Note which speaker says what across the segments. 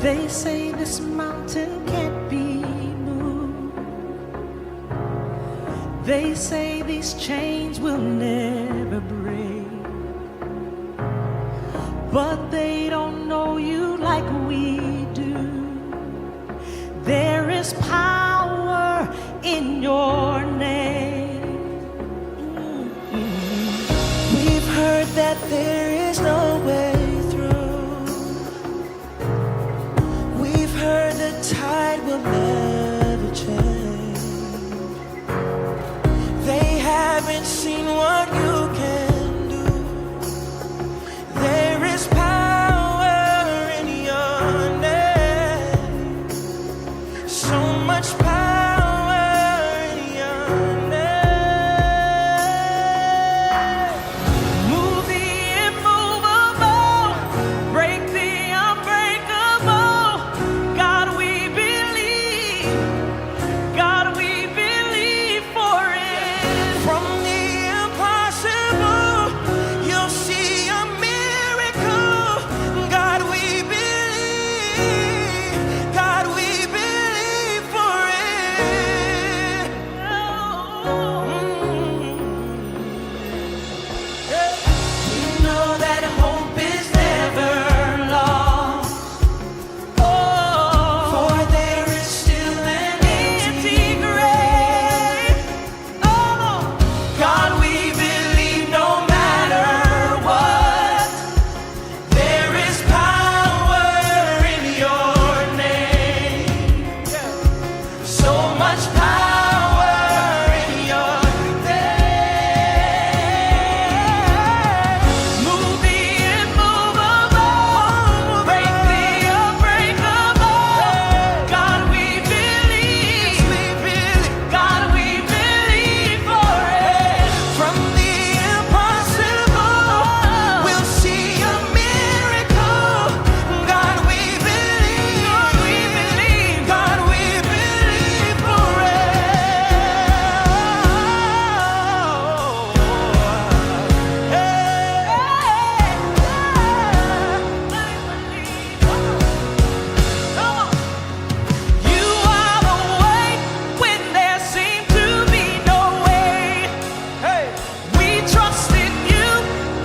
Speaker 1: They say this mountain can't be moved. They say these chains will never break. But they don't know you like we do. There is power in your name. We've heard that there is no way through. We've heard the tide will never change. They haven't seen what you can do. There is power in your name. So much power in your name. Move the immovable, break the unbreakable. God, we believe. God, we believe for it. From the impossible, you'll see a miracle. God, we believe. God, we believe for it. We know that hope is never lost. For there is still an empty grave. God, we believe no matter what. There is power in your name. So much power in your name. Move the immovable, break the unbreakable. God, we believe. God, we believe for it. From the impossible, we'll see a miracle. God, we believe. God, we believe. God, we believe for You are the way when there seems to be no way. We trust in you,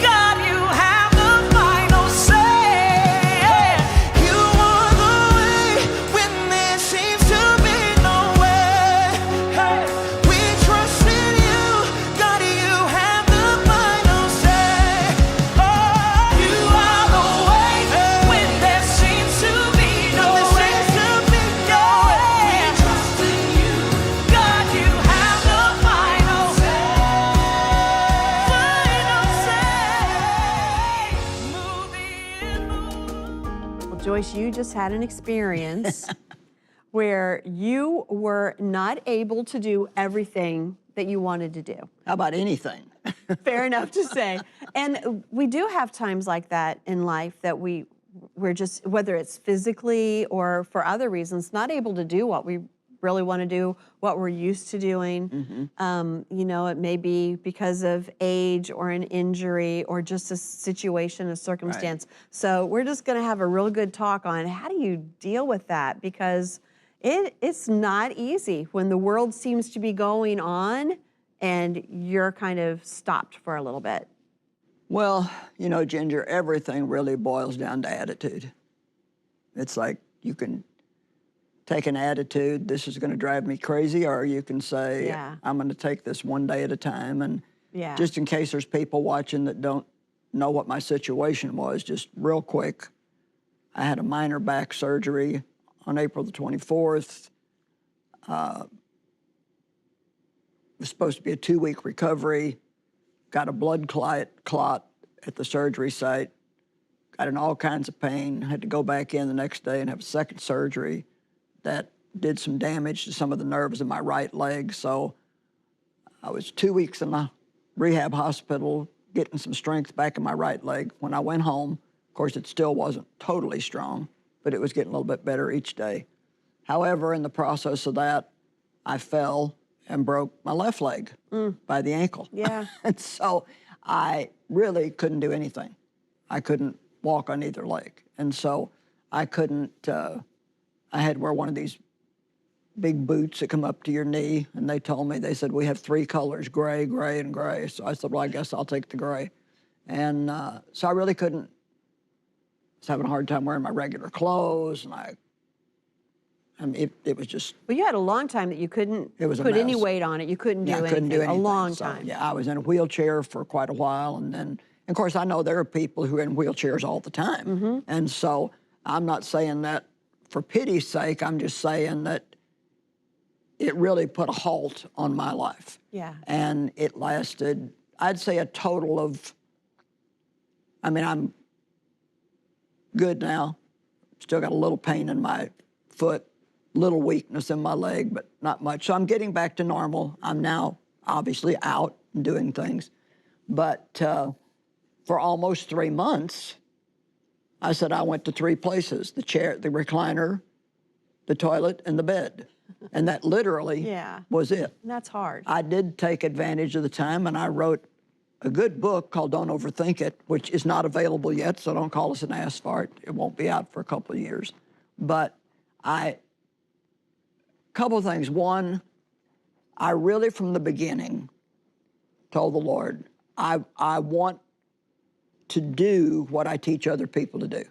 Speaker 1: God, you have the final say. You are the way when there seems to be no way. We trust in you, God, you have the final say. You are the way when there seems to be no way. We trust in you, God, you have the final say. Final say.
Speaker 2: Well, Joyce, you just had an experience where you were not able to do everything that you wanted to do.
Speaker 3: How about anything?
Speaker 2: Fair enough to say. And we do have times like that in life that we're just, whether it's physically or for other reasons, not able to do what we really want to do, what we're used to doing. You know, it may be because of age or an injury or just a situation, a circumstance. So we're just going to have a real good talk on how do you deal with that, because it's not easy when the world seems to be going on and you're kind of stopped for a little bit.
Speaker 3: Well, you know, Ginger, everything really boils down to attitude. It's like you can take an attitude, this is going to drive me crazy, or you can say,
Speaker 2: Yeah.
Speaker 3: I'm going to take this one day at a time. And
Speaker 2: Yeah.
Speaker 3: just in case there's people watching that don't know what my situation was, just real quick, I had a minor back surgery on April the 24th. It was supposed to be a 2-week recovery. Got a blood clot at the surgery site. Got in all kinds of pain. Had to go back in the next day and have a second surgery that did some damage to some of the nerves in my right leg. So I was 2 weeks in the rehab hospital getting some strength back in my right leg. When I went home, of course, it still wasn't totally strong, but it was getting a little bit better each day. However, in the process of that, I fell and broke my left leg by the ankle.
Speaker 2: Yeah.
Speaker 3: And so I really couldn't do anything. I couldn't walk on either leg. And so I couldn't, I had to wear one of these big boots that come up to your knee, and they told me, they said, we have 3 colors, gray, gray, and gray. So I said, well, I guess I'll take the gray. And so I really couldn't, I was having a hard time wearing my regular clothes, and I mean, it was just.
Speaker 2: Well, you had a long time that you couldn't
Speaker 3: It was a
Speaker 2: put any
Speaker 3: mess.
Speaker 2: weight on it. You couldn't do
Speaker 3: Yeah, I
Speaker 2: anything.
Speaker 3: couldn't do anything.
Speaker 2: A long
Speaker 3: So,
Speaker 2: time.
Speaker 3: yeah, I was in a wheelchair for quite a while, and then, of course, I know there are people who are in wheelchairs all the time.
Speaker 2: Mm-hmm.
Speaker 3: And so I'm not saying that for pity's sake, I'm just saying that it really put a halt on my life.
Speaker 2: Yeah.
Speaker 3: And it lasted, I'd say, a total of, I mean, I'm good now. Still got a little pain in my foot, little weakness in my leg, but not much. So I'm getting back to normal. I'm now obviously out and doing things. But for almost 3 months, I said I went to 3 places: the chair, the recliner, the toilet, and the bed. And that literally
Speaker 2: Yeah.
Speaker 3: was it.
Speaker 2: And that's hard.
Speaker 3: I did take advantage of the time, and I wrote a good book called Don't Overthink It, which is not available yet, so don't call us and ask for it. It won't be out for a couple of years. But couple of things. One, I really, from the beginning, told the Lord, I want to do what I teach other people to do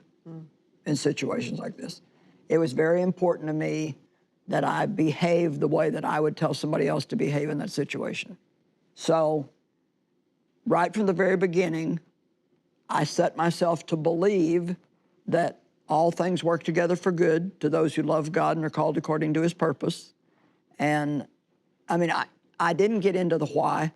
Speaker 3: in situations like this. It was very important to me that I behave the way that I would tell somebody else to behave in that situation. So, right from the very beginning, I set myself to believe that all things work together for good to those who love God and are called according to his purpose. And I mean, I didn't get into the why.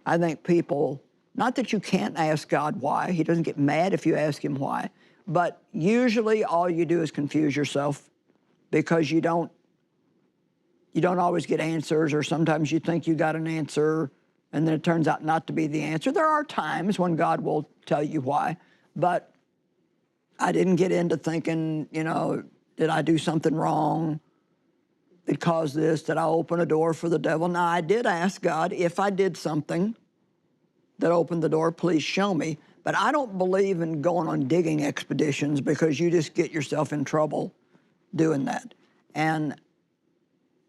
Speaker 3: I think people, not that you can't ask God why, he doesn't get mad if you ask him why, but usually all you do is confuse yourself because you don't always get answers, or sometimes you think you got an answer and then it turns out not to be the answer. There are times when God will tell you why, but I didn't get into thinking, you know, did I do something wrong that caused this? Did I open a door for the devil? Now, I did ask God, if I did something that opened the door, please show me. But I don't believe in going on digging expeditions because you just get yourself in trouble doing that. And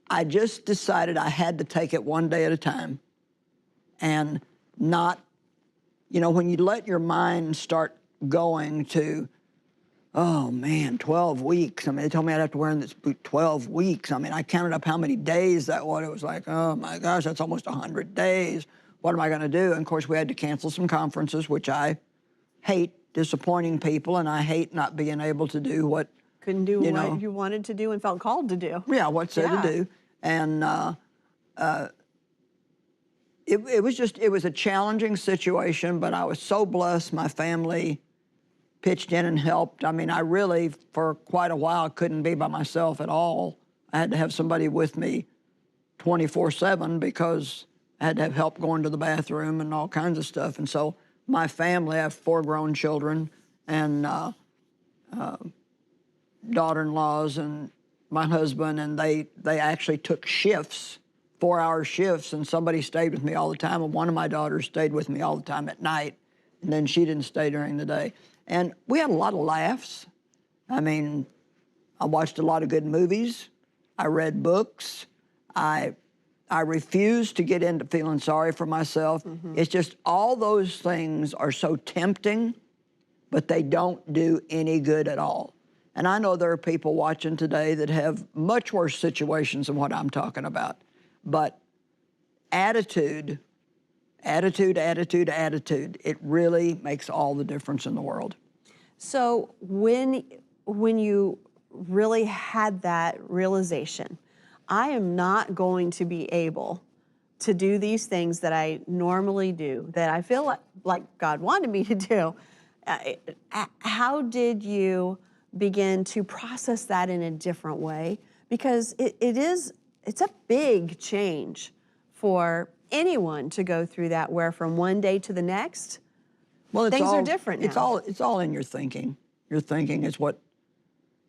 Speaker 3: I just decided I had to take it one day at a time and not, you know, when you let your mind start going to, oh man, 12 weeks. I mean, they told me I'd have to wear this boot 12 weeks. I mean, I counted up how many days that was. It was like, oh my gosh, that's almost 100 days. What am I going to do? And of course, we had to cancel some conferences, which I hate disappointing people, and I hate not being able to do what
Speaker 2: Couldn't do what you wanted to do and felt called to do.
Speaker 3: Yeah, what's said to do. And it was a challenging situation, but I was so blessed. My family pitched in and helped. I mean, I really, for quite a while, couldn't be by myself at all. I had to have somebody with me 24/7 because I had to have help going to the bathroom and all kinds of stuff. And so my family, I have 4 grown children and daughter-in-laws and my husband, and they actually took shifts, 4-hour shifts, and somebody stayed with me all the time. And one of my daughters stayed with me all the time at night, and then she didn't stay during the day. And we had a lot of laughs. I mean, I watched a lot of good movies. I read books. I refused to get into feeling sorry for myself. It's just all those things are so tempting, but they don't do any good at all. And I know there are people watching today that have much worse situations than what I'm talking about. But attitude, it really makes all the difference in the world.
Speaker 2: So when you really had that realization, I am not going to be able to do these things that I normally do, that I feel like God wanted me to do, how did you begin to process that in a different way? Because it's a big change for anyone to go through that, where from one day to the next,
Speaker 3: well,
Speaker 2: things are different now.
Speaker 3: It's all in your thinking. Your thinking is what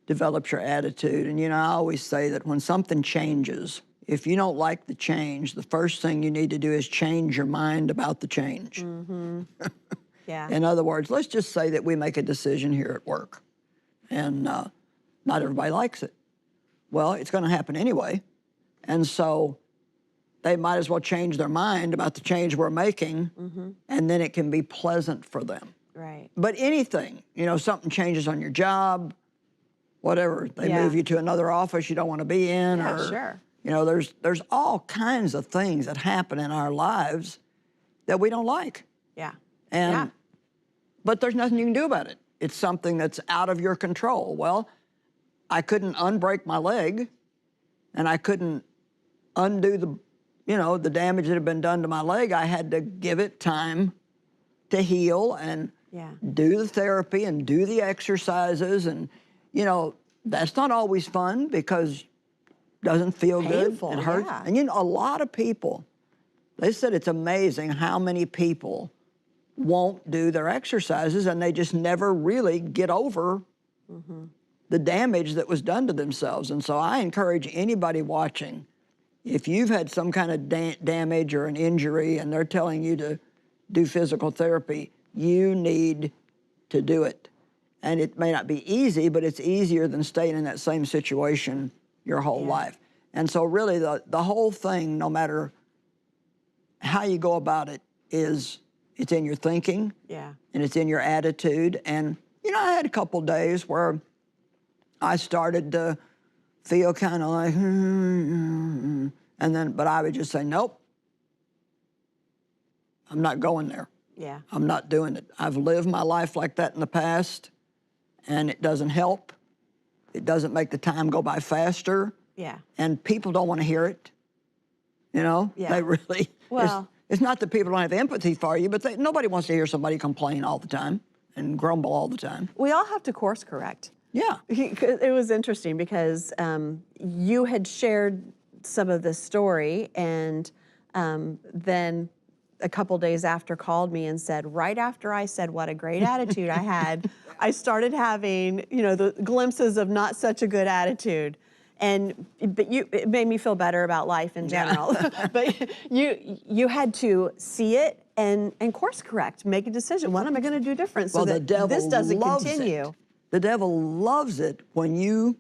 Speaker 3: develops your attitude. And, you know, I always say that when something changes, if you don't like the change, the first thing you need to do is change your mind about the change.
Speaker 2: Yeah.
Speaker 3: In other words, let's just say that we make a decision here at work. and not everybody likes it. Well, it's going to happen anyway, and so they might as well change their mind about the change we're making, and then it can be pleasant for them.
Speaker 2: Right.
Speaker 3: But anything, you know, something changes on your job, whatever, they
Speaker 2: Yeah.
Speaker 3: move you to another office you don't want to be in,
Speaker 2: Yeah,
Speaker 3: or
Speaker 2: sure.
Speaker 3: you know, there's all kinds of things that happen in our lives that we don't like.
Speaker 2: Yeah.
Speaker 3: And
Speaker 2: Yeah.
Speaker 3: but there's nothing you can do about it. It's something that's out of your control. Well, I couldn't unbreak my leg, and I couldn't undo the, you know, the damage that had been done to my leg. I had to give it time to heal and
Speaker 2: Yeah.
Speaker 3: do the therapy and do the exercises. And, you know, that's not always fun because it doesn't feel
Speaker 2: Painful,
Speaker 3: good. It hurts.
Speaker 2: yeah.
Speaker 3: And, you know, a lot of people, they said it's amazing how many people won't do their exercises, and they just never really get over the damage that was done to themselves. And so I encourage anybody watching, if you've had some kind of damage or an injury and they're telling you to do physical therapy, you need to do it. And it may not be easy, but it's easier than staying in that same situation your whole life. And so really the whole thing, no matter how you go about it, is it's in your thinking,
Speaker 2: Yeah.
Speaker 3: and it's in your attitude. And, you know, I had a couple days where I started to feel kind of like, and then, but I would just say, nope, I'm not going there.
Speaker 2: Yeah.
Speaker 3: I'm not doing it. I've lived my life like that in the past, and it doesn't help. It doesn't make the time go by faster,
Speaker 2: Yeah.
Speaker 3: and people don't want to hear it. You know,
Speaker 2: Yeah.
Speaker 3: they really,
Speaker 2: Well-
Speaker 3: it's not that people don't have empathy for you, but nobody wants to hear somebody complain all the time and grumble all the time.
Speaker 2: We all have to course correct.
Speaker 3: Yeah.
Speaker 2: It was interesting because you had shared some of this story, and then a couple days after called me and said, right after I said what a great attitude I had, I started having, you know, the glimpses of not such a good attitude. But it made me feel better about life in general. But you had to see it and course correct, make a decision. What am I going to do different so
Speaker 3: Well, the
Speaker 2: that
Speaker 3: devil
Speaker 2: this doesn't
Speaker 3: loves
Speaker 2: continue?
Speaker 3: it. The devil loves it when you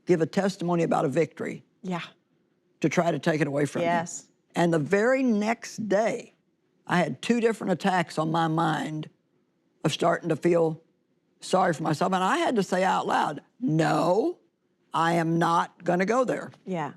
Speaker 3: give a testimony about a victory
Speaker 2: Yeah.
Speaker 3: to try to take it away from you.
Speaker 2: Yes.
Speaker 3: And the very next day, I had 2 different attacks on my mind of starting to feel sorry for myself. And I had to say out loud, no, I am not going to go there.
Speaker 2: Yeah.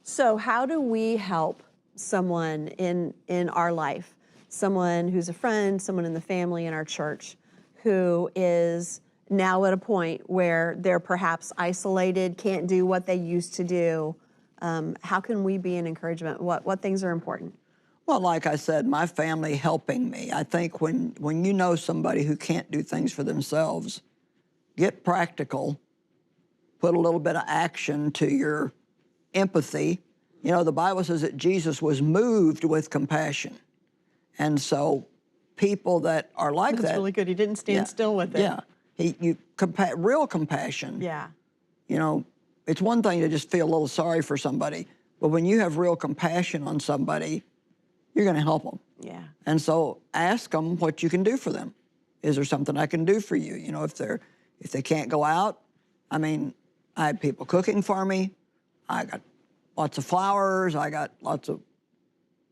Speaker 2: So how do we help someone in our life, someone who's a friend, someone in the family, in our church, who is now at a point where they're perhaps isolated, can't do what they used to do? How can we be an encouragement? What things are important?
Speaker 3: Well, like I said, my family helping me. I think when you know somebody who can't do things for themselves, get practical, put a little bit of action to your empathy. You know, the Bible says that Jesus was moved with compassion. And so people that are like
Speaker 2: That's
Speaker 3: that.
Speaker 2: really good. He didn't stand still with it.
Speaker 3: Yeah. Real compassion.
Speaker 2: Yeah.
Speaker 3: You know, it's one thing to just feel a little sorry for somebody, but when you have real compassion on somebody, you're going to help them.
Speaker 2: Yeah.
Speaker 3: And so ask them what you can do for them. Is there something I can do for you? You know, if they can't go out, I mean, I had people cooking for me. I got lots of flowers. I got lots of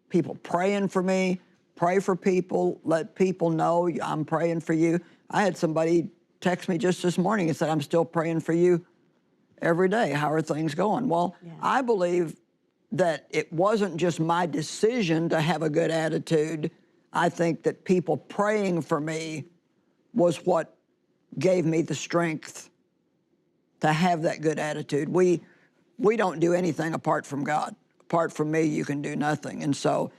Speaker 3: people praying for me. Pray for people. Let people know I'm praying for you. I had somebody text me just this morning and said, I'm still praying for you every day. How are things going? Well,
Speaker 2: Yeah.
Speaker 3: I believe that it wasn't just my decision to have a good attitude. I think that people praying for me was what gave me the strength to have that good attitude. We don't do anything apart from God. Apart from me, you can do nothing. And so,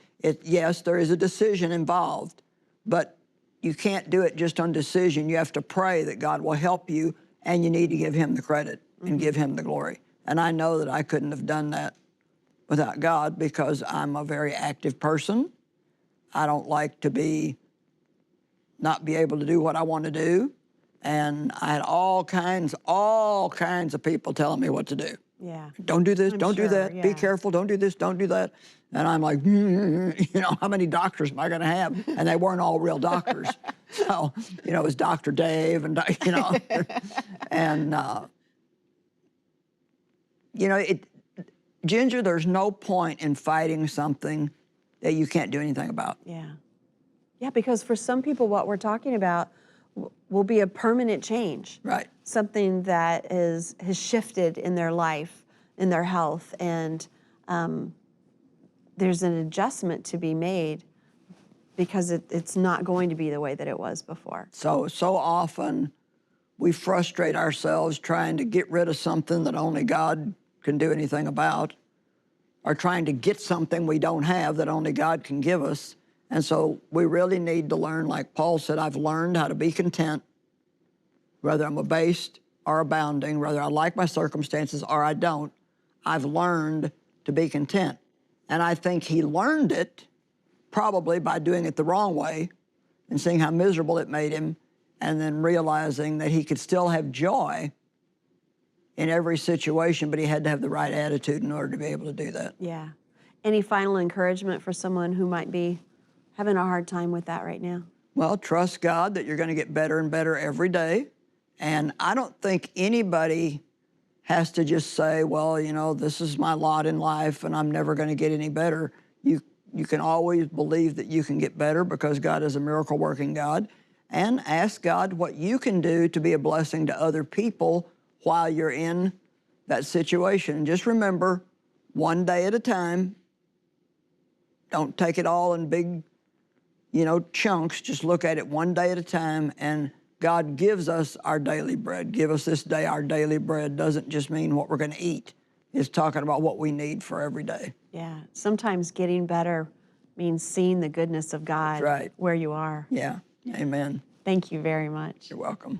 Speaker 3: yes, there is a decision involved, but you can't do it just on decision. You have to pray that God will help you, and you need to give him the credit and give him the glory. And I know that I couldn't have done that without God because I'm a very active person. I don't like to not be able to do what I want to do. And I had all kinds of people telling me what to do.
Speaker 2: Yeah.
Speaker 3: Don't do this,
Speaker 2: I'm
Speaker 3: don't do
Speaker 2: sure,
Speaker 3: that, be
Speaker 2: yeah.
Speaker 3: careful, don't do this, don't do that. And I'm like, you know, how many doctors am I going to have? And they weren't all real doctors. So, you know, it was Dr. Dave and, you know, and, you know, Ginger, there's no point in fighting something that you can't do anything about.
Speaker 2: Yeah. Yeah, because for some people, what we're talking about will be a permanent change.
Speaker 3: Right.
Speaker 2: Something that has shifted in their life, in their health, and there's an adjustment to be made because it's not going to be the way that it was before.
Speaker 3: So often we frustrate ourselves trying to get rid of something that only God can do anything about, or trying to get something we don't have that only God can give us. And so we really need to learn, like Paul said, I've learned how to be content, whether I'm abased or abounding, whether I like my circumstances or I don't. I've learned to be content. And I think he learned it probably by doing it the wrong way and seeing how miserable it made him, and then realizing that he could still have joy in every situation, but he had to have the right attitude in order to be able to do that.
Speaker 2: Yeah. Any final encouragement for someone who might be having a hard time with that right now?
Speaker 3: Well, trust God that you're going to get better and better every day. And I don't think anybody has to just say, well, you know, this is my lot in life and I'm never going to get any better. You can always believe that you can get better because God is a miracle working God, and ask God what you can do to be a blessing to other people while you're in that situation. And just remember, one day at a time. Don't take it all in big, you know, chunks. Just look at it one day at a time, and God gives us our daily bread. Give us this day our daily bread doesn't just mean what we're going to eat. It's talking about what we need for every day.
Speaker 2: Yeah. Sometimes getting better means seeing the goodness of God
Speaker 3: That's right.
Speaker 2: where you are.
Speaker 3: Yeah. Amen.
Speaker 2: Thank you very much.
Speaker 3: You're welcome.